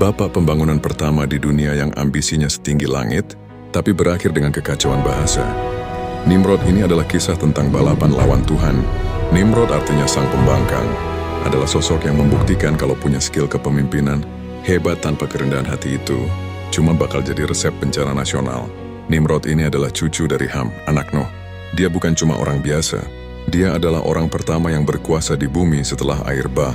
Bapak pembangunan pertama di dunia yang ambisinya setinggi langit, tapi berakhir dengan kekacauan bahasa. Nimrod ini adalah kisah tentang balapan lawan Tuhan. Nimrod artinya sang pembangkang, adalah sosok yang membuktikan kalau punya skill kepemimpinan, hebat tanpa kerendahan hati itu, cuma bakal jadi resep bencana nasional. Nimrod ini adalah cucu dari Ham, anak Nuh. Dia bukan cuma orang biasa, dia adalah orang pertama yang berkuasa di bumi setelah air bah.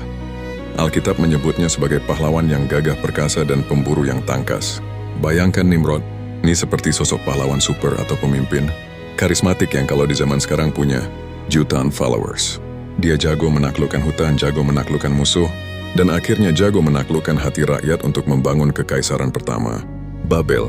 Alkitab menyebutnya sebagai pahlawan yang gagah perkasa dan pemburu yang tangkas. Bayangkan Nimrod, ini seperti sosok pahlawan super atau pemimpin, karismatik yang kalau di zaman sekarang punya jutaan followers. Dia jago menaklukkan hutan, jago menaklukkan musuh, dan akhirnya jago menaklukkan hati rakyat untuk membangun kekaisaran pertama, Babel.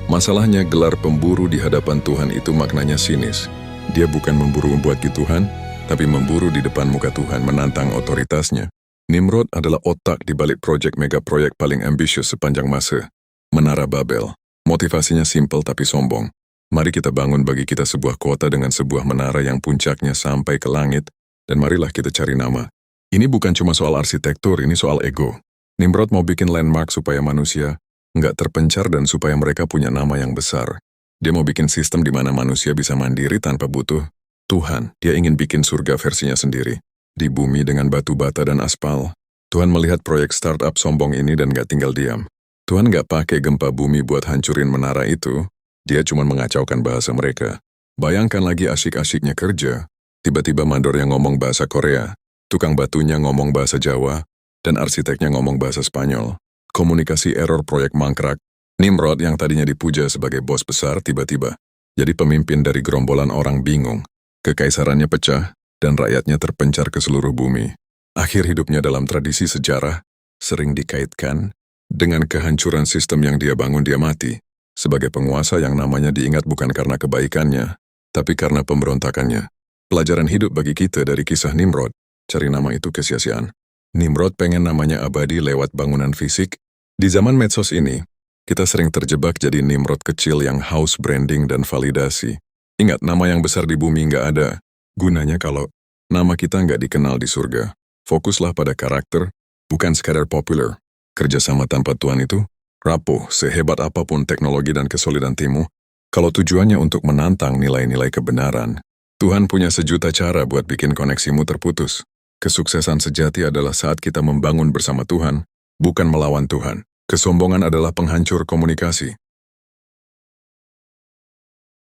Masalahnya gelar pemburu di hadapan Tuhan itu maknanya sinis. Dia bukan memburu buat Tuhan, tapi memburu di depan muka Tuhan menantang otoritasnya. Nimrod adalah otak di balik proyek megaproyek paling ambisius sepanjang masa, Menara Babel. Motivasinya simpel tapi sombong. Mari kita bangun bagi kita sebuah kota dengan sebuah menara yang puncaknya sampai ke langit, dan marilah kita cari nama. Ini bukan cuma soal arsitektur, ini soal ego. Nimrod mau bikin landmark supaya manusia nggak terpencar dan supaya mereka punya nama yang besar. Dia mau bikin sistem di mana manusia bisa mandiri tanpa butuh Tuhan. Dia ingin bikin surga versinya sendiri. Di bumi dengan batu bata dan aspal. Tuhan melihat proyek startup sombong ini dan gak tinggal diam. Tuhan gak pakai gempa bumi buat hancurin menara itu, dia cuma mengacaukan bahasa mereka. Bayangkan lagi asyik-asyiknya kerja, tiba-tiba mandor yang ngomong bahasa Korea, tukang batunya ngomong bahasa Jawa, dan arsiteknya ngomong bahasa Spanyol. Komunikasi error proyek mangkrak. Nimrod yang tadinya dipuja sebagai bos besar tiba-tiba jadi pemimpin dari gerombolan orang bingung. Kekaisarannya pecah, dan rakyatnya terpencar ke seluruh bumi. Akhir hidupnya dalam tradisi sejarah sering dikaitkan dengan kehancuran sistem yang dia bangun. Dia mati sebagai penguasa yang namanya diingat bukan karena kebaikannya, tapi karena pemberontakannya. Pelajaran hidup bagi kita dari kisah Nimrod, cari nama itu kesia-siaan. Nimrod pengen namanya abadi lewat bangunan fisik. Di zaman medsos ini, kita sering terjebak jadi Nimrod kecil yang haus branding dan validasi. Ingat, nama yang besar di bumi nggak ada gunanya kalau nama kita nggak dikenal di surga. Fokuslah pada karakter, bukan sekadar populer. Kerjasama tanpa Tuhan itu rapuh sehebat apapun teknologi dan kesolidan timmu. Kalau tujuannya untuk menantang nilai-nilai kebenaran, Tuhan punya sejuta cara buat bikin koneksimu terputus. Kesuksesan sejati adalah saat kita membangun bersama Tuhan, bukan melawan Tuhan. Kesombongan adalah penghancur komunikasi.